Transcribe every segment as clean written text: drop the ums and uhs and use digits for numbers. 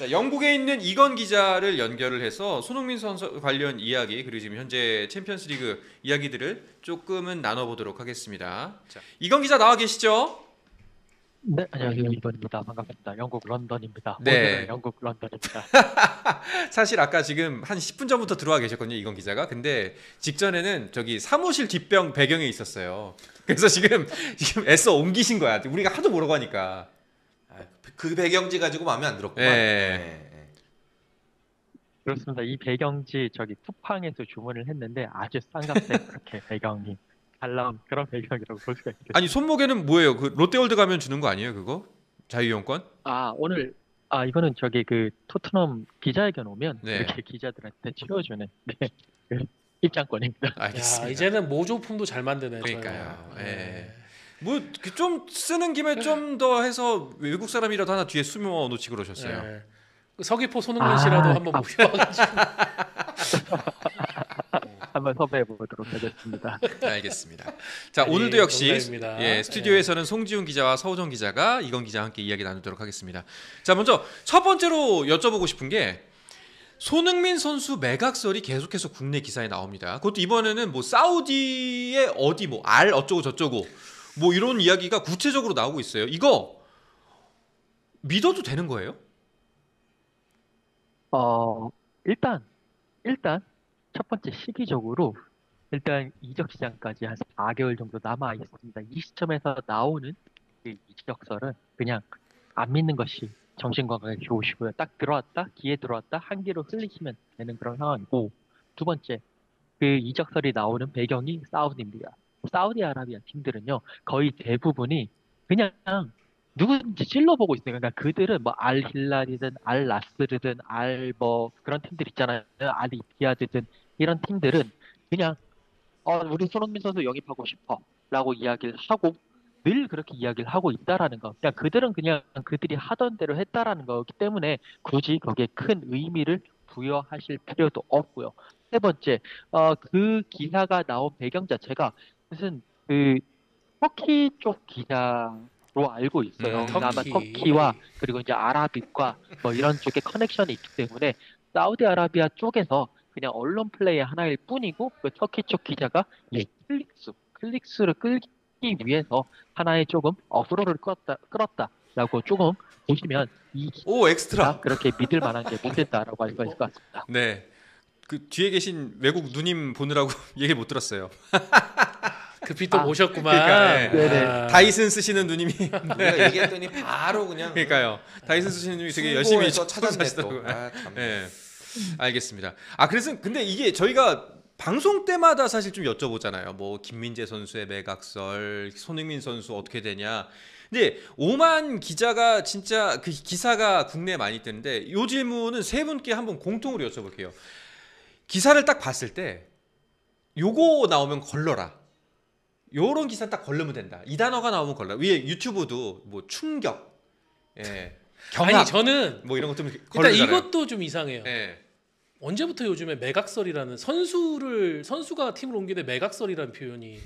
자, 영국에 있는 이건 기자를 연결을 해서 손흥민 선수 관련 이야기 그리고 지금 현재 챔피언스리그 이야기들을 조금은 나눠보도록 하겠습니다. 자, 이건 기자 나와 계시죠? 네, 안녕하세요. 이번입니다. 반갑습니다. 영국 런던입니다. 오늘은 네. 영국 런던입니다. 사실 아까 지금 한 10분 전부터 들어와 계셨거든요, 이건 기자가. 근데 직전에는 저기 사무실 뒷병 배경에 있었어요. 그래서 지금 애써 옮기신 거야. 우리가 하도 모르고 하니까. 아, 그 배경지 가지고 마음에 안 들었구만. 예. 그렇습니다. 이 배경지 저기 쿠팡에서 주문을 했는데 아주 싼 값에 그렇게 배경이 잘 나온 그런 배경이라고 볼 수가 있겠습니다. 아니 손목에는 뭐예요? 그 롯데월드 가면 주는 거 아니에요, 그거? 자유이용권? 오늘 이거는 저기 그 토트넘 기자회견 오면 네. 이렇게 기자들한테 치워주는 그 입장권입니다. 알겠습니다. 야, 이제는 모조품도 잘 만드네. 그러니까요. 저희는. 예. 뭐 좀 쓰는 김에 좀 더 해서 외국 사람이라도 하나 뒤에 숨어 놓지 그러셨어요. 예. 그 서귀포 손흥민 씨라도 한번 모셔가지고. 한번 섭외해 보도록 하겠습니다. 알겠습니다. 자, 아니, 오늘도 역시 농담입니다. 예, 스튜디오에서는 송지훈 기자와 서우정 기자가 이건 기자와 함께 이야기 나누도록 하겠습니다. 자, 먼저 첫 번째로 여쭤보고 싶은 게 손흥민 선수 매각설이 계속해서 국내 기사에 나옵니다. 그것도 이번에는 뭐 사우디의 어디 뭐 알 어쩌고 저쩌고 뭐 이런 이야기가 구체적으로 나오고 있어요. 이거 믿어도 되는 거예요? 어, 일단 첫 번째 시기적으로 일단 이적 시장까지 한 4개월 정도 남아 있습니다. 이 시점에서 나오는 그 이적설은 그냥 안 믿는 것이 정신 건강에 좋으시고요. 딱 들어왔다, 기회 들어왔다, 한 기로 흘리시면 되는 그런 상황이고, 두 번째, 그 이적설이 나오는 배경이 사우디입니다. 사우디아라비아 팀들은요, 거의 대부분이 그냥 누구든지 찔러보고 있어요. 그러니까 그들은 뭐 알 hillal이든 알 나스르든 알 뭐 그런 팀들 있잖아요. 알 이티하드든 이런 팀들은 그냥 우리 손흥민 선수 영입하고 싶어라고 이야기를 하고 늘 그렇게 이야기를 하고 있다라는 거. 그냥 그들은 그냥 그들이 하던 대로 했다라는 거기 때문에 굳이 거기에 큰 의미를 부여하실 필요도 없고요. 세 번째, 그 기사가 나온 배경 자체가 무슨 그 터키 쪽 기사로 알고 있어요. 그러니까 아마 터키. 터키와 그리고 이제 아랍과 뭐 이런 쪽에 커넥션이 있기 때문에 사우디아라비아 쪽에서 그냥 언론 플레이 하나일 뿐이고 그 터키 쪽 기자가 이 클릭수를 끌기 위해서 하나의 조금 어그로를 끌었다라고 조금 보시면 이 오, 기사가 엑스트라. 그렇게 믿을 만한 게 못됐다라고 알 수가 있을 것 같습니다. 네. 그 뒤에 계신 외국 누님 보느라고 얘기 못 들었어요. 그 빛도 모셨구만. 그러니까, 예. 네네. 다이슨 쓰시는 누님이 우리가 얘기했더니 바로 그냥 그러니까요. 다이슨 쓰시는 누님이 되게 열심히 승부에서 찾았네 또. 사시더라고요. 아, 참. 예. 알겠습니다. 그래서 근데 이게 저희가 방송 때마다 사실 좀 여쭤보잖아요. 뭐 김민재 선수의 매각설, 손흥민 선수 어떻게 되냐. 근데 오만 기자가 진짜 그 기사가 국내에 많이 뜨는데 요 질문은 세 분께 한번 공통으로 여쭤볼게요. 기사를 딱 봤을 때 요거 나오면 걸러라. 요런 기사 딱 걸르면 된다. 이 단어가 나오면 걸러. 위에 유튜브도 뭐 충격, 예, 경악, 아니 저는 뭐 이런 것좀 일단 걸르잖아요. 이것도 좀 이상해요. 예. 언제부터 요즘에 매각설이라는 선수가 팀을 옮기는데 매각설이라는 표현이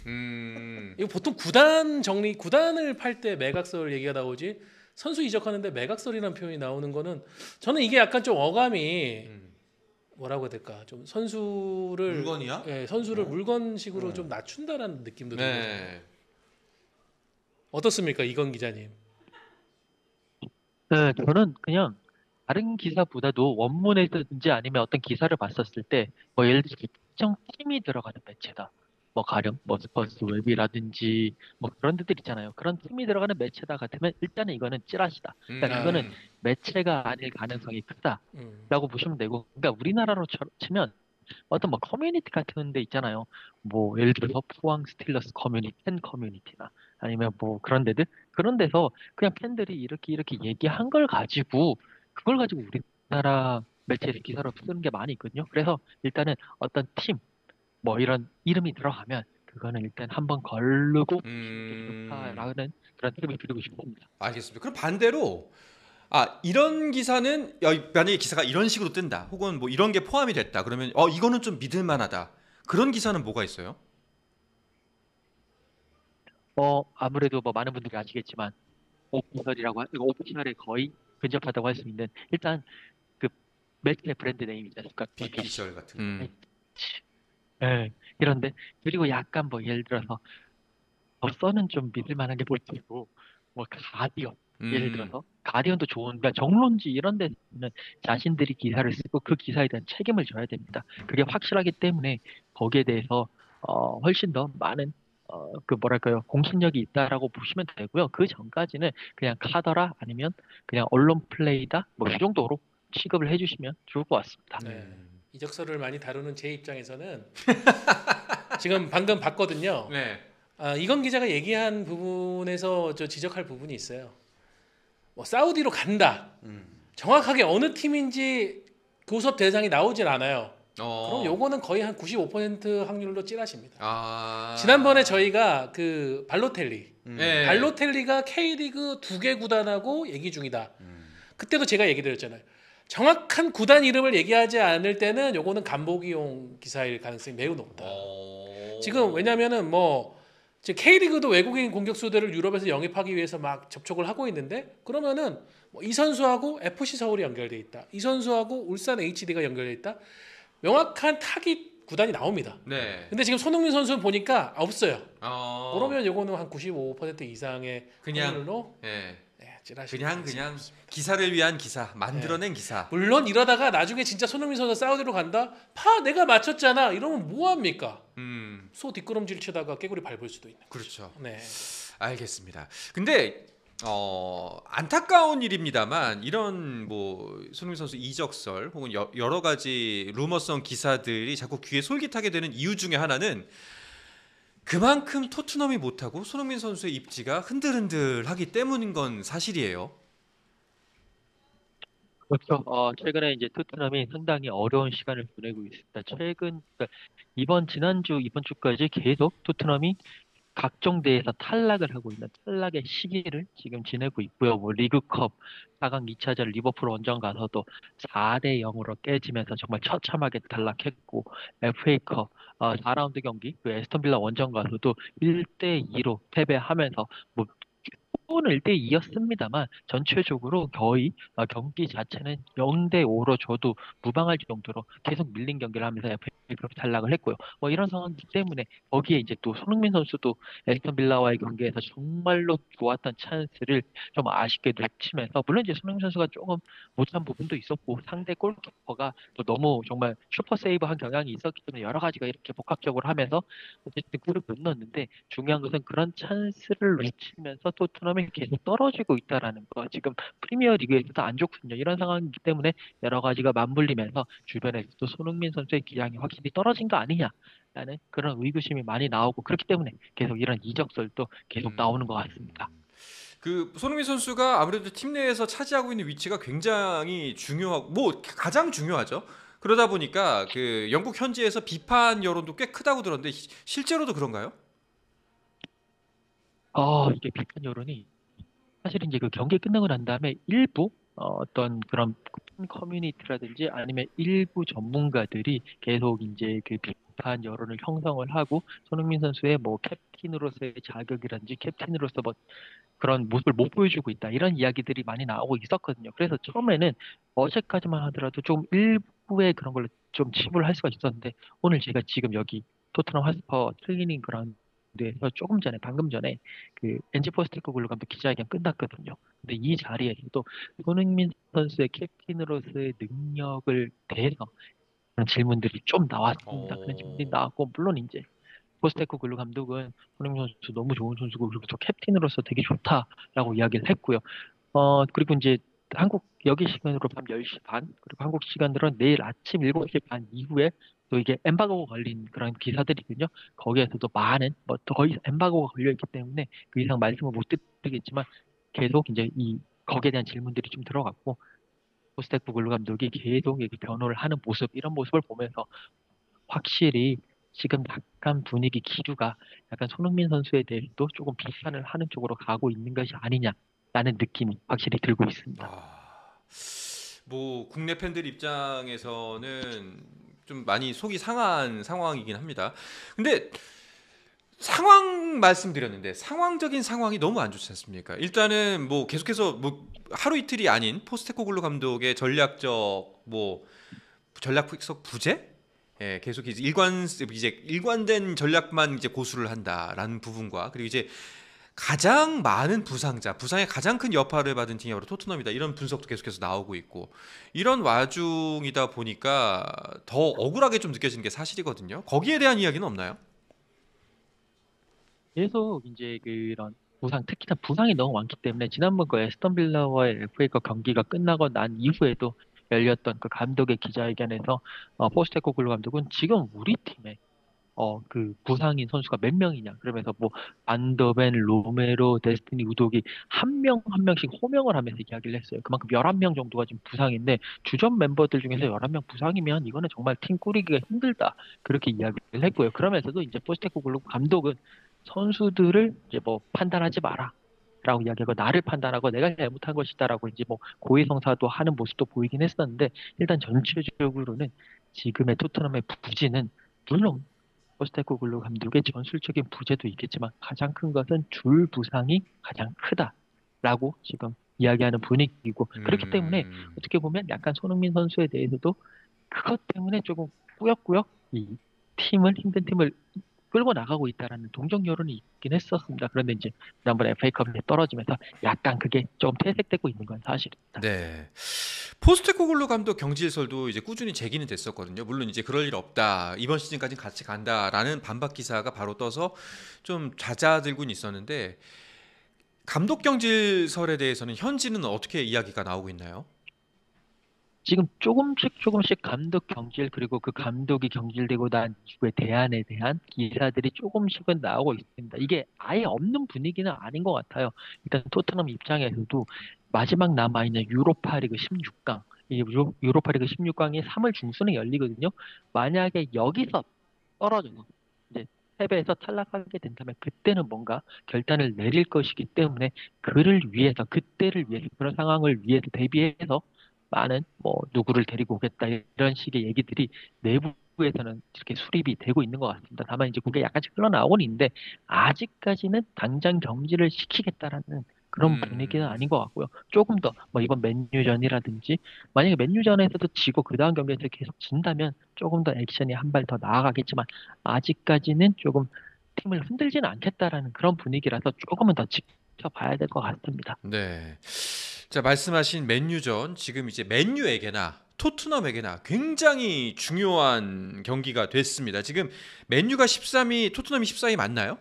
이거 보통 구단을 팔 때 매각설 얘기가 나오지 선수 이적하는데 매각설이라는 표현이 나오는 거는 저는 이게 약간 좀 어감이 뭐라고 해야 될까 좀 선수를 물건이야? 예, 선수를 물건식으로 좀 낮춘다라는 느낌도 들거든요. 네. 어떻습니까 이건 기자님? 네, 저는 그냥 다른 기사보다도 원문이든지 아니면 어떤 기사를 봤었을 때, 뭐 예를 들어 특정 팀이 들어가는 매체다. 뭐 가령 뭐 스포츠웹이라든지 뭐 그런 데들 있잖아요. 그런 팀이 들어가는 매체다 같으면 일단은 이거는 찌라시다. 그러니까 그거는 매체가 아닐 가능성이 크다라고 보시면 되고, 그러니까 우리나라로 치면 어떤 뭐 커뮤니티 같은 데 있잖아요. 뭐 예를 들어서 포항 스틸러스 커뮤니티, 팬 커뮤니티나 아니면 뭐 그런 데서 그냥 팬들이 이렇게 얘기한 걸 가지고 그걸 가지고 우리나라 매체에서 기사로 쓰는 게 많이 있거든요. 그래서 일단은 어떤 팀 뭐 이런 이름이 들어가면 그거는 일단 한번 걸르고 보시는 게 좋다라는 그런 팁을 드리고 싶습니다. 알겠습니다. 그럼 반대로 이런 기사는 만약에 기사가 이런 식으로 뜬다. 혹은 뭐 이런 게 포함이 됐다. 그러면 이거는 좀 믿을 만하다. 그런 기사는 뭐가 있어요? 아무래도 뭐 많은 분들이 아시겠지만 오피셜의 거의 근접하다고 할 수 있는 일단 그 매치의 브랜드 네임이지 않습니까? 비피셜 같은 거. 음. 예, 이런데 그리고 약간 뭐 예를 들어서 더서는 좀 믿을 만한 게 볼테고 뭐 가디언 예를 음. 들어서 가디언도 좋은 그러니까 정론지 이런 데는 자신들이 기사를 쓰고 그 기사에 대한 책임을 져야 됩니다. 그게 확실하기 때문에 거기에 대해서 훨씬 더 많은 그 뭐랄까요 공신력이 있다라고 보시면 되고요. 그 전까지는 그냥 카더라 아니면 그냥 언론 플레이다 뭐 이 정도로 취급을 해주시면 좋을 것 같습니다. 네. 이적설을 많이 다루는 제 입장에서는 지금 방금 봤거든요. 네. 이건 기자가 얘기한 부분에서 저 지적할 부분이 있어요. 뭐 사우디로 간다. 정확하게 어느 팀인지 교섭 대상이 나오질 않아요. 그럼 요거는 거의 한 95% 확률로 찌라십니다. 아. 지난번에 저희가 그 발로텔리, 네. 발로텔리가 K리그 2개 구단하고 얘기 중이다. 그때도 제가 얘기 드렸잖아요. 정확한 구단 이름을 얘기하지 않을 때는 요거는 간보기용 기사일 가능성이 매우 높다. 지금 왜냐면은 뭐 지금 K리그도 외국인 공격수들을 유럽에서 영입하기 위해서 막 접촉을 하고 있는데 그러면은 뭐이 선수하고 FC 서울이 연결돼 있다. 이 선수하고 울산 HD가 연결돼 있다. 명확한 타깃 구단이 나옵니다. 네. 근데 지금 손흥민 선수는 보니까 없어요. 어. 그러면 요거는 한 95% 이상의 그냥 확률로 네. 찌라시는 그냥 기사를 위한 기사, 만들어낸 기사. 물론 이러다가 나중에 진짜 손흥민 선수가 사우디로 간다? 내가 맞췄잖아. 이러면 뭐 합니까? 소 뒷걸음질 치다가 깨구리 밟을 수도 있는. 그렇죠. 네. 알겠습니다. 근데 안타까운 일입니다만 이런 뭐 손흥민 선수 이적설 혹은 여러 가지 루머성 기사들이 자꾸 귀에 솔깃하게 되는 이유 중에 하나는 그만큼 토트넘이 못하고 손흥민 선수의 입지가 흔들흔들하기 때문인 건 사실이에요. 그렇죠. 최근에 이제 토트넘이 상당히 어려운 시간을 보내고 있습니다. 그러니까 지난주, 이번 주까지 계속 토트넘이 각종 대회에서 탈락을 하고 있는 탈락의 시기를 지금 지내고 있고요. 뭐 리그컵 4강 2차전 리버풀 원정 가서도 4대 0으로 깨지면서 정말 처참하게 탈락했고 FA컵 4라운드 경기 그 에스턴 빌라 원정 가서도 1대 2로 패배하면서 뭐 스코어는 1대 2였습니다만 전체적으로 거의 경기 자체는 0대 5로 줘도 무방할 정도로 계속 밀린 경기를 하면서 FA컵 탈락을 했고요. 뭐 이런 상황이기 때문에 거기에 이제 또 손흥민 선수도 에스턴 빌라와의 경기에서 정말로 좋았던 찬스를 좀 아쉽게 놓치면서 물론 이제 손흥민 선수가 조금 못한 부분도 있었고 상대 골키퍼가 또 너무 정말 슈퍼 세이브한 경향이 있었기 때문에 여러 가지가 이렇게 복합적으로 하면서 어쨌든 골을 못 넣었는데 중요한 것은 그런 찬스를 놓치면서 토트넘이 계속 떨어지고 있다라는 거. 지금 프리미어 리그에서도 안 좋거든요. 이런 상황이기 때문에 여러 가지가 맞물리면서 주변에서 또 손흥민 선수의 기량이 확실히 떨어진 거 아니냐라는 그런 의구심이 많이 나오고 그렇기 때문에 계속 이런 이적설도 계속 나오는 것 같습니다. 그 손흥민 선수가 아무래도 팀 내에서 차지하고 있는 위치가 굉장히 중요하고 뭐 가장 중요하죠. 그러다 보니까 그 영국 현지에서 비판 여론도 꽤 크다고 들었는데 실제로도 그런가요? 이게 비판 여론이 사실 이제 그 경기 끝나고 난 다음에 일부 어떤 그런 팬 커뮤니티라든지 아니면 일부 전문가들이 계속 이제 그 비판 여론을 형성을 하고 손흥민 선수의 뭐 캡틴으로서의 자격이라든지 캡틴으로서 뭐 그런 모습을 못 보여주고 있다 이런 이야기들이 많이 나오고 있었거든요. 그래서 처음에는 어제까지만 하더라도 좀 일부의 그런 걸로 좀 치부를 할 수가 있었는데 오늘 제가 지금 여기 토트넘 하스퍼 트레이닝 그라운드에서 조금 전에 방금 전에 그 엔지 포스테코글루 감독 기자회견 끝났거든요. 근데 이 자리에서도 손흥민 선수의 캡틴으로서의 능력을 대해서 그런 질문들이 좀 나왔습니다. 그런 질문들이 나왔고 물론 이제 포스테코글루 감독은 손흥민 선수 너무 좋은 선수고 그리고 또 캡틴으로서 되게 좋다라고 이야기를 했고요. 그리고 이제 여기 시간으로 밤 10시 반, 그리고 한국 시간으로 내일 아침 7시 반 이후에 또 이게 엠바고가 걸린 그런 기사들이거든요. 거기에서도 많은, 뭐 거의 엠바고가 걸려있기 때문에 그 이상 말씀을 못 드리겠지만 계속 이제 거기에 대한 질문들이 좀 들어갔고, 포스테코글루 감독이 계속 이렇게 변호를 하는 모습, 이런 모습을 보면서 확실히 지금 약간 분위기 기류가 약간 손흥민 선수에 대해서도 조금 비판을 하는 쪽으로 가고 있는 것이 아니냐라는 느낌이 확실히 들고 있습니다. 뭐 국내 팬들 입장에서는 좀 많이 속이 상한 상황이긴 합니다. 근데 상황 말씀드렸는데 상황적인 상황이 너무 안 좋지 않습니까? 일단은 뭐 계속해서 뭐 하루 이틀이 아닌 포스테코글루 감독의 전략적 부재? 예, 계속 이제 일관된 전략만 이제 고수를 한다라는 부분과 그리고 이제 가장 많은 부상의 가장 큰 여파를 받은 팀이 바로 토트넘이다. 이런 분석도 계속해서 나오고 있고 이런 와중이다 보니까 더 억울하게 좀 느껴지는 게 사실이거든요. 거기에 대한 이야기는 없나요? 계속 이제 그런 부상, 특히나 부상이 너무 많기 때문에 지난번 그 에스턴 빌라와의 FA컵 경기가 끝나고 난 이후에도 열렸던 그 감독의 기자회견에서 포스테코글루 감독은 지금 우리 팀에 그 부상인 선수가 몇 명이냐 그러면서 뭐 반더벤, 로메로, 데스티니, 우독이 한 명 한 명씩 호명을 하면서 이야기를 했어요. 그만큼 11명 정도가 지금 부상인데 주전 멤버들 중에서 11명 부상이면 이거는 정말 팀 꾸리기가 힘들다. 그렇게 이야기를 했고요. 그러면서도 이제 포스테코글루 감독은 선수들을 이제 뭐 판단하지 마라. 라고 이야기하고 나를 판단하고 내가 잘못한 것이다라고 이제 뭐 고해성사도 하는 모습도 보이긴 했었는데 일단 전체적으로는 지금의 토트넘의 부진은 물론 포스테코글루 감독의 전술적인 부재도 있겠지만 가장 큰 것은 줄 부상이 가장 크다라고 지금 이야기하는 분위기고 그렇기 때문에 어떻게 보면 약간 손흥민 선수에 대해서도 그것 때문에 조금 꾸역꾸역 이 힘든 팀을 끌고 나가고 있다라는 동정 여론이 있긴 했었습니다. 그런데 이제 지난번 FA컵에 떨어지면서 약간 그게 좀 퇴색되고 있는 건 사실입니다. 네. 포스테코글루 감독 경질설도 이제 꾸준히 제기는 됐었거든요. 물론 이제 그럴 일 없다. 이번 시즌까지 같이 간다라는 반박 기사가 바로 떠서 좀 잦아들곤 있었는데 감독 경질설에 대해서는 현지는 어떻게 이야기가 나오고 있나요? 지금 조금씩 감독 경질 그리고 그 감독이 경질되고 난 이후의 대안에 대한 기사들이 조금씩은 나오고 있습니다. 이게 아예 없는 분위기는 아닌 것 같아요. 일단 토트넘 입장에서도 마지막 남아있는 유로파리그 16강 이 유로파리그 16강이 3월 중순에 열리거든요. 만약에 여기서 떨어져서 이제 패배해서 탈락하게 된다면 그때는 뭔가 결단을 내릴 것이기 때문에 그때를 위해서 그런 상황을 위해서 대비해서 많은 뭐 누구를 데리고 오겠다 이런 식의 얘기들이 내부에서는 이렇게 수립이 되고 있는 것 같습니다. 다만 이제 그게 약간씩 흘러나오곤 있는데 아직까지는 당장 경질을 시키겠다라는 그런 분위기는 아닌 것 같고요. 조금 더 뭐 이번 맨유전이라든지 만약에 맨유전에서도 지고 그 다음 경기에서 계속 진다면 조금 더 액션이 한 발 더 나아가겠지만 아직까지는 조금 팀을 흔들지는 않겠다라는 그런 분위기라서 조금은 더 지켜봐야 될 것 같습니다. 네. 자, 말씀하신 맨유전 지금 이제 맨유에게나 토트넘에게나 굉장히 중요한 경기가 됐습니다. 지금 맨유가 13위, 토트넘이 14위 맞나요?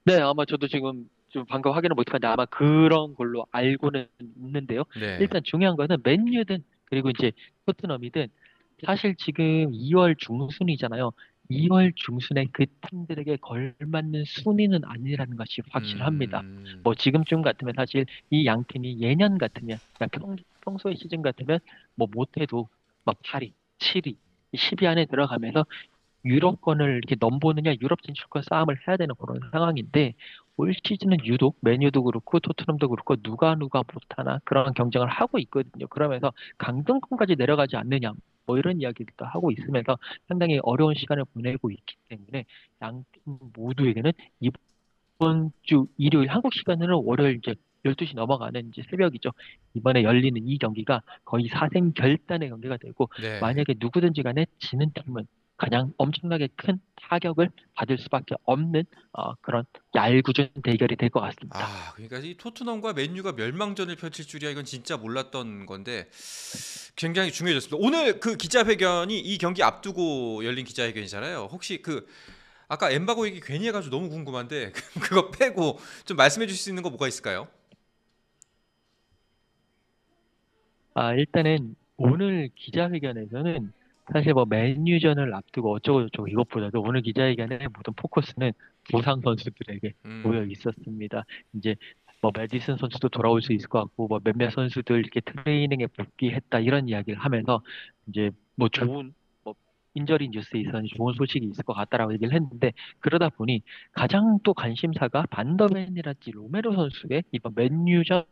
네, 아마 저도 지금 좀 방금 확인을 못했는데 아마 그런 걸로 알고는 있는데요. 네. 일단 중요한 거는 맨유든 그리고 이제 토트넘이든 사실 지금 2월 중순이잖아요. 2월 중순에 그 팀들에게 걸맞는 순위는 아니라는 것이 확실합니다. 뭐 지금쯤 같으면 사실 이 양 팀이 예년 같으면 그냥 평소의 시즌 같으면 뭐 못해도 막 8위, 7위, 10위 안에 들어가면서 유럽권을 이렇게 넘보느냐 유럽 진출권 싸움을 해야 되는 그런 상황인데 올 시즌은 유독 메뉴도 그렇고 토트넘도 그렇고 누가 못하나 그런 경쟁을 하고 있거든요. 그러면서 강등권까지 내려가지 않느냐 뭐 이런 이야기들도 하고 있으면서 상당히 어려운 시간을 보내고 있기 때문에 양 팀 모두에게는 이번 주 일요일 한국 시간으로 월요일 이제 12시 넘어가는 이제 새벽이죠. 이번에 열리는 이 경기가 거의 사생 결단의 경기가 되고 네. 만약에 누구든지 간에 지는 팀은 가장 엄청나게 큰 타격을 받을 수밖에 없는 그런 얄궂은 대결이 될 것 같습니다. 아, 그러니까 이 토트넘과 맨유가 멸망전을 펼칠 줄이야 이건 진짜 몰랐던 건데 굉장히 중요해졌습니다. 오늘 그 기자회견이 이 경기 앞두고 열린 기자회견이잖아요. 혹시 그 아까 엠바고 얘기 괜히 해가지고 너무 궁금한데 그거 빼고 좀 말씀해 주실 수 있는 거 뭐가 있을까요? 일단은 오늘 기자회견에서는 사실 뭐 맨유전을 앞두고 어쩌고저쩌고 이것보다도 오늘 기자회견의 모든 포커스는 부상 선수들에게 모여 있었습니다. 이제 뭐 메디슨 선수도 돌아올 수 있을 것 같고 뭐 몇몇 선수들 이렇게 트레이닝에 복귀했다 이런 이야기를 하면서 이제 뭐 좋은 뭐 인저리 뉴스에 있어서 좋은 소식이 있을 것 같다라고 얘기를 했는데 그러다 보니 가장 또 관심사가 반더벤이랄지 로메로 선수의 이번 맨유전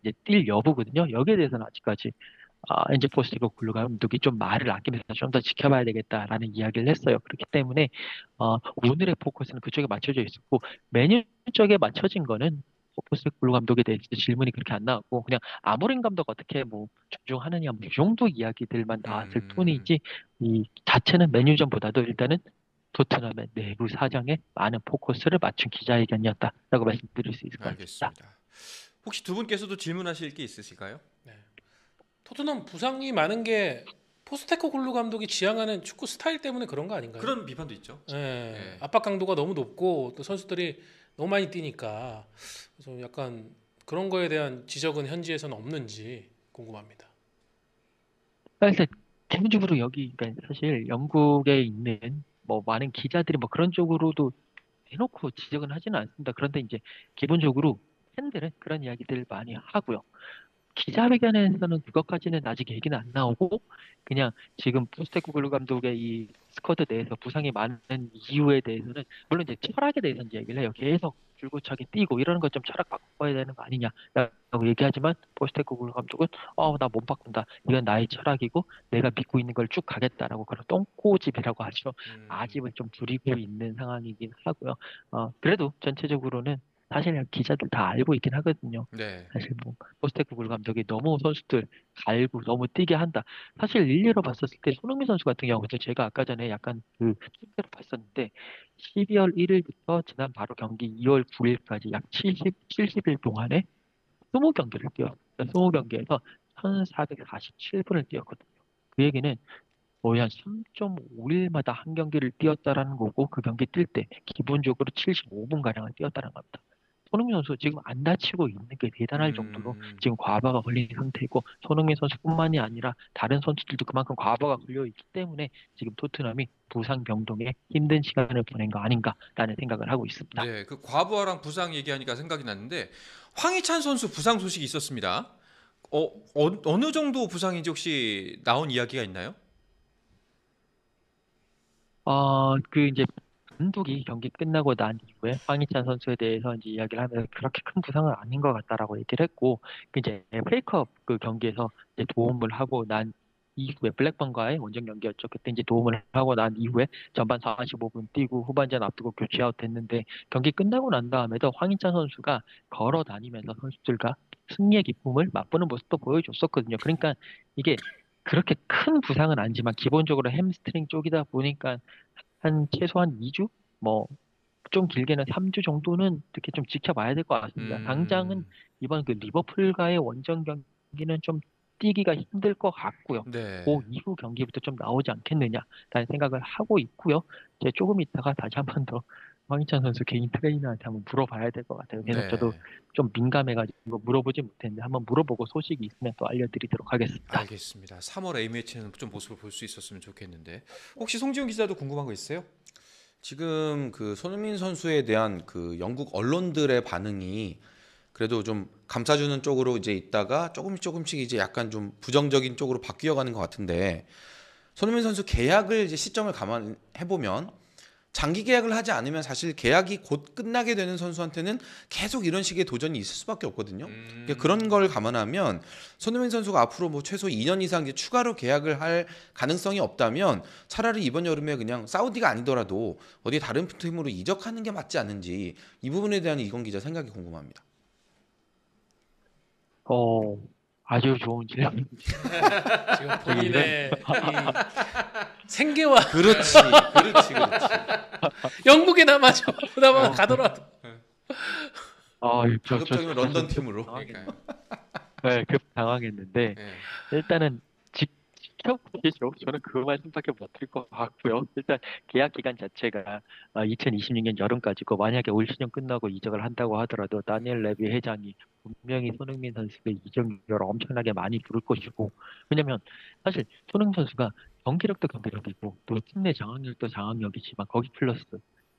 이제 뛸 여부거든요. 여기에 대해서는 아직까지 엔제 포스테코글루 감독이 좀 말을 아끼면서 좀 더 지켜봐야 되겠다라는 이야기를 했어요. 그렇기 때문에 오늘의 포커스는 그쪽에 맞춰져 있었고 메뉴 쪽에 맞춰진 거는 포스테코글루 감독에 대해서 질문이 그렇게 안 나왔고 그냥 아모린 감독 어떻게 뭐 존중하느냐 뭐이 정도 이야기들만 나왔을 뿐이지 이 자체는 메뉴전보다도 일단은 토트넘의 내부 사정에 많은 포커스를 맞춘 기자회견이었다라고 말씀드릴 수 있을 것 같습니다. 알겠습니다. 혹시 두 분께서도 질문하실 게 있으실까요? 네. 토트넘 부상이 많은 게 포스테코글루 감독이 지향하는 축구 스타일 때문에 그런 거 아닌가요? 그런 비판도 있죠. 예, 네. 압박 강도가 너무 높고 또 선수들이 너무 많이 뛰니까 그래서 약간 그런 거에 대한 지적은 현지에서는 없는지 궁금합니다. 그래서 기본적으로 여기 그러니까 사실 영국에 있는 뭐 많은 기자들이 뭐 그런 쪽으로도 대놓고 지적은 하지는 않습니다. 그런데 이제 기본적으로 팬들은 그런 이야기들을 많이 하고요. 기자회견에서는 그것까지는 아직 얘기는 안 나오고 그냥 지금 포스테코글루 감독의 이 스쿼드 내에서 부상이 많은 이유에 대해서는 물론 이제 철학에 대해서는 이제 얘기를 해요. 계속 줄고차게 뛰고 이러는 것 좀 철학 바꿔야 되는 거 아니냐라고 얘기하지만 포스테코글루 감독은 나 못 바꾼다. 이건 나의 철학이고 내가 믿고 있는 걸 쭉 가겠다라고 그런 똥꼬집이라고 하죠. 아집을 좀 부리고 있는 상황이긴 하고요. 그래도 전체적으로는 사실 기자들 다 알고 있긴 하거든요. 네. 사실 뭐 포스테코글루 감독이 너무 선수들 갈고 너무 뛰게 한다. 사실 일리로 봤었을 때 손흥민 선수 같은 경우는 제가 아까 전에 약간 그 통계를 봤었는데 12월 1일부터 지난 바로 경기 2월 9일까지 약 70일 동안에 20경기를 뛰었어요. 20경기에서 1,447분을 뛰었거든요. 그 얘기는 거의 한 3.5일마다 한 경기를 뛰었다라는 거고 그 경기 뛸 때 기본적으로 75분 가량을 뛰었다는 겁니다. 손흥민 선수 지금 안 다치고 있는 게 대단할 정도로 지금 과부하가 걸린 상태이고 손흥민 선수뿐만이 아니라 다른 선수들도 그만큼 과부하가 걸려 있기 때문에 지금 토트넘이 부상 병동에 힘든 시간을 보낸 거 아닌가라는 생각을 하고 있습니다. 네, 그 과부하랑 부상 얘기하니까 생각이 났는데 황희찬 선수 부상 소식이 있었습니다. 어느 정도 부상인지 혹시 나온 이야기가 있나요? 그 이제 감독이 경기 끝나고 난 이후에 황희찬 선수에 대해서 이제 이야기를 하면서 그렇게 큰 부상은 아닌 것 같다라고 얘기를 했고, 그 이제 FA컵 그 경기에서 이제 도움을 하고 난 이후에 블랙번과의 원정 경기였죠. 그때 이제 도움을 하고 난 이후에 전반 45분 뛰고 후반전 앞두고 교체 아웃 됐는데 경기 끝나고 난 다음에도 황희찬 선수가 걸어 다니면서 선수들과 승리의 기쁨을 맛보는 모습도 보여줬었거든요. 그러니까 이게 그렇게 큰 부상은 아니지만 기본적으로 햄스트링 쪽이다 보니까 한 최소한 2주? 뭐 좀 길게는 3주 정도는 이렇게 좀 지켜봐야 될 것 같습니다. 당장은 이번 그 리버풀과의 원정 경기는 좀 뛰기가 힘들 것 같고요. 네. 그 이후 경기부터 좀 나오지 않겠느냐라는 생각을 하고 있고요. 이제 조금 있다가 다시 한 번 더 황희찬 선수 개인 트레이너한테 한번 물어봐야 될 것 같아요. 계속 네. 저도 좀 민감해가지고 물어보지 못했는데 한번 물어보고 소식이 있으면 또 알려드리도록 하겠습니다. 알겠습니다. 3월 A매치는 좀 모습을 볼 수 있었으면 좋겠는데 혹시 송지훈 기자도 궁금한 거 있어요? 지금 그 손흥민 선수에 대한 그 영국 언론들의 반응이 그래도 좀 감싸주는 쪽으로 이제 있다가 조금씩 이제 약간 좀 부정적인 쪽으로 바뀌어가는 것 같은데 손흥민 선수 계약을 이제 시점을 감안해 보면 장기 계약을 하지 않으면 사실 계약이 곧 끝나게 되는 선수한테는 계속 이런 식의 도전이 있을 수밖에 없거든요. 그러니까 그런 걸 감안하면 손흥민 선수가 앞으로 뭐 최소 2년 이상 이제 추가로 계약을 할 가능성이 없다면 차라리 이번 여름에 그냥 사우디가 아니더라도 어디 다른 팀으로 이적하는 게 맞지 않는지 이 부분에 대한 이건 기자 생각이 궁금합니다. 아주 좋은 질문. 지금 본인의 이 생계와 그렇지. 영국에 남아죠. 그나마 가더라도. 가급적이면 런던 팀으로. 그러니까요. 네, 급 당황했는데 네. 일단은 지켜보시죠. 저는 그 말씀밖에 못 드릴 것 같고요. 일단 계약 기간 자체가 2026년 여름까지고 만약에 올 시즌 끝나고 이적을 한다고 하더라도 다니엘 레비 회장이 분명히 손흥민 선수의 이적 요구를 엄청나게 많이 부를 것이고 왜냐면 사실 손흥민 선수가 경기력도 경기력이고 또 팀 내 장악력도 장악력이지만 거기 플러스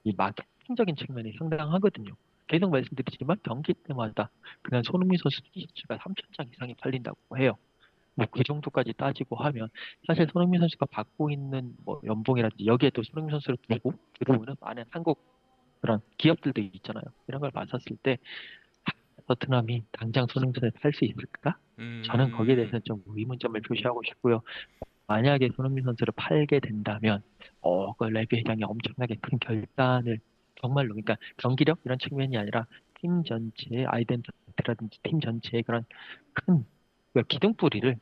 이 마케팅적인 측면이 상당하거든요. 계속 말씀드리지만 경기 때마다 그냥 손흥민 선수 티셔츠가 3,000장 이상이 팔린다고 해요. 뭐 그 정도까지 따지고 하면 사실 손흥민 선수가 받고 있는 뭐 연봉이라든지 여기에 또 손흥민 선수를 두고 들어오는 많은 한국 그런 기업들도 있잖아요. 이런 걸 봤었을 때 토트넘이 당장 손흥민을 살 수 있을까? 저는 거기에 대해서 좀 의문점을 표시하고 싶고요. 만약에 손흥민 선수를 팔게 된다면, 그 레비 회장이 엄청나게 큰 결단을 정말로, 그러니까 경기력 이런 측면이 아니라 팀 전체의 아이덴티티라든지 팀 전체의 그런 큰 기둥뿌리를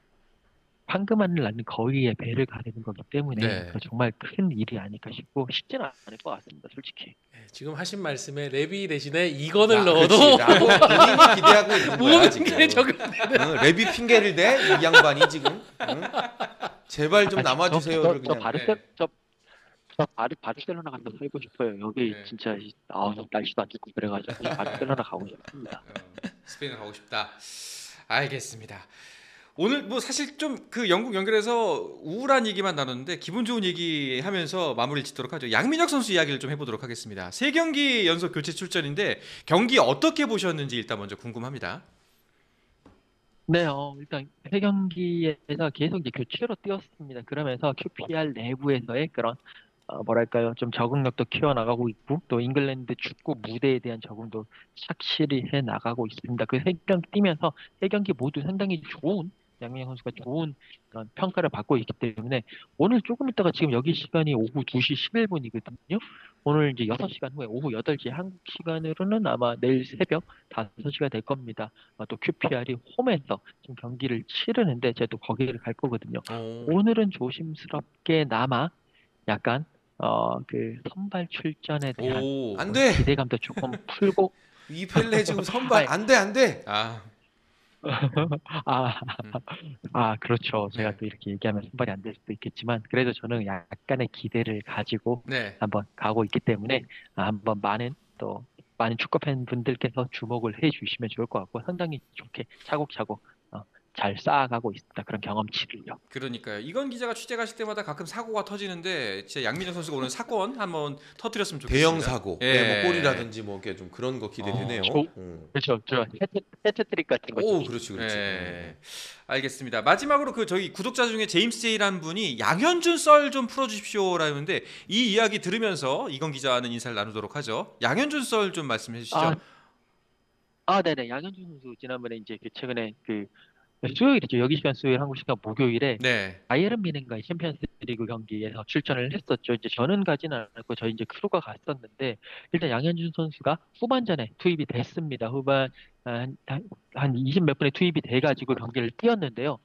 황금알을 낳는 거위의 배를 가르는 거기 때문에 네. 정말 큰 일이 아닐까 싶고 쉽지는 않을 것 같습니다, 솔직히. 네, 지금 하신 말씀에 레비 대신에 이건을 아, 넣어도 그렇지. 라고 본인이 기대하고 있는 거야 모든 지금. 게 적용. 응, 레비 핑계를 대 이 양반이 지금. 응? 제발 좀 남아주세요를 저 그냥. 바르셀로나 가서 살고 싶어요. 여기 네. 진짜 날씨도 안 좋고 그래가지고 바르셀로나 가고 싶습니다. 스페인 가고 싶다. 알겠습니다. 오늘 뭐 사실 좀 그 영국 연결해서 우울한 얘기만 나눴는데 기분 좋은 얘기 하면서 마무리를 짓도록 하죠. 양민혁 선수 이야기를 좀 해보도록 하겠습니다. 3경기 연속 교체 출전인데 경기 어떻게 보셨는지 일단 먼저 궁금합니다. 네, 일단 세 경기에서 계속 이제 교체로 뛰었습니다. 그러면서 QPR 내부에서의 그런 뭐랄까요, 좀 적응력도 키워나가고 있고 또 잉글랜드 축구 무대에 대한 적응도 착실히 해 나가고 있습니다. 그 세 경기 뛰면서 세 경기 모두 상당히 좋은 양민혁 선수가 좋은 그런 평가를 받고 있기 때문에 오늘 조금 있다가 지금 여기 시간이 오후 2시 11분이거든요. 오늘 이제 6시간 후에 오후 8시 한국 시간으로는 아마 내일 새벽 5시가 될 겁니다. 또 QPR이 홈에서 지금 경기를 치르는데 제가 또 거기를 갈 거거든요. 오늘은 조심스럽게나마 약간 그 선발 출전에 대한 오, 안 돼. 기대감도 조금 풀고 이 펠레 지금 선발 안 돼. 아, 아, 그렇죠. 제가 네. 또 이렇게 얘기하면 선발이 안 될 수도 있겠지만 그래도 저는 약간의 기대를 가지고 네. 한번 가고 있기 때문에 한번 많은 축구 팬분들께서 주목을 해 주시면 좋을 것 같고 상당히 좋게 차곡차곡 잘 쌓아가고 있습니다. 그런 경험치를요. 그러니까요. 이건 기자가 취재 가실 때마다 가끔 사고가 터지는데 진짜 양민혁 선수가 오늘 사건 한번 터뜨렸으면 좋겠습니다. 대형 사고, 예. 네, 뭐 골이라든지 뭐 이렇게 좀 그런 거 기대되네요. 그렇죠. 저 해트트릭 같은 거. 오, 그렇지. 예. 알겠습니다. 마지막으로 그 저희 구독자 중에 제임스 제이라는 분이 양현준 썰 좀 풀어주십시오라는데 이 이야기 들으면서 이건 기자는 인사를 나누도록 하죠. 양현준 썰 좀 말씀해 주시죠. 네네. 양현준 선수 지난번에 이제 최근에 수요일이죠. 여기 시간 수요일, 한국 시간 목요일에 네. 바이에른 뮌헨과의 챔피언스리그 경기에서 출전을 했었죠. 이제 저는 가지는 않았고 저희 이제 크루가 갔었는데 일단 양현준 선수가 후반전에 투입이 됐습니다. 후반 한 20 몇 분에 투입이 돼가지고 경기를 뛰었는데요.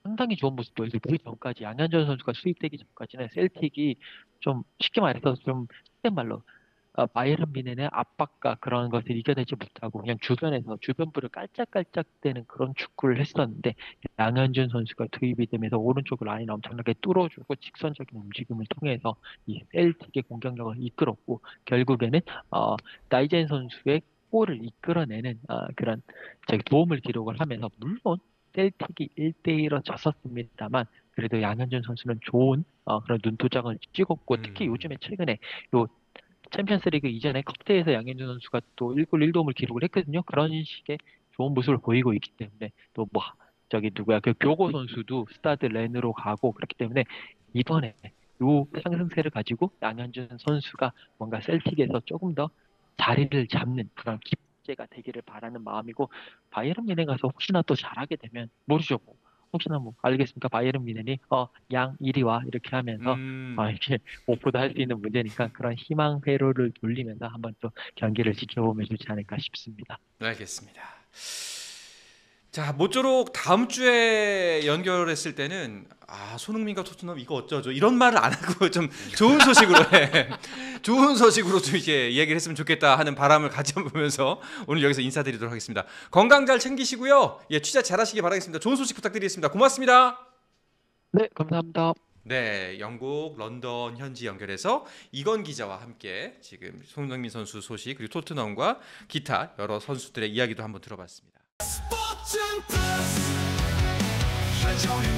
상당히 좋은 모습 보여서 그 전까지 양현준 선수가 수입되기 전까지는 셀틱이 좀 쉽게 말해서 좀 속된 말로 바이에른 뮌헨의 압박과 그런 것을 이겨내지 못하고 그냥 주변부를 깔짝깔짝대는 그런 축구를 했었는데 양현준 선수가 투입이 되면서 오른쪽 라인을 엄청나게 뚫어주고 직선적인 움직임을 통해서 이 셀틱의 공격력을 이끌었고 결국에는 나이젠 선수의 골을 이끌어내는 그런 도움을 기록을 하면서 물론 셀틱이 1대1로 졌었습니다만 그래도 양현준 선수는 좋은 그런 눈도장을 찍었고 특히 요즘에 최근에 요 챔피언스리그 이전에 컵대에서 양현준 선수가 또 1골 1도움을 기록을 했거든요. 그런 식의 좋은 모습을 보이고 있기 때문에 또 그 교고 선수도 스타드 렌으로 가고 그렇기 때문에 이번에 요 상승세를 가지고 양현준 선수가 뭔가 셀틱에서 조금 더 자리를 잡는 그런 기재가 되기를 바라는 마음이고 바이에른 뮌헨 가서 혹시나 또 잘하게 되면 모르죠. 혹시나 알겠습니까? 바이에른 뮌헨이 양 이리 와 이렇게 하면서 이렇게 오프도 할 수 있는 문제니까 그런 희망 회로를 돌리면서 한번 또 경기를 지켜보면 좋지 않을까 싶습니다. 알겠습니다. 자, 모쪼록 다음 주에 연결했을 때는 손흥민과 토트넘 이거 어쩌죠? 이런 말을 안 하고 좀 좋은 소식으로 좋은 소식으로 좀 이렇게 이야기를 했으면 좋겠다 하는 바람을 가져보면서 오늘 여기서 인사드리도록 하겠습니다. 건강 잘 챙기시고요. 취재 잘하시기 바라겠습니다. 좋은 소식 부탁드리겠습니다. 고맙습니다. 네, 감사합니다. 네, 영국 런던 현지 연결해서 이건 기자와 함께 지금 손흥민 선수 소식 그리고 토트넘과 기타 여러 선수들의 이야기도 한번 들어봤습니다. 스포츠 플러스 한정의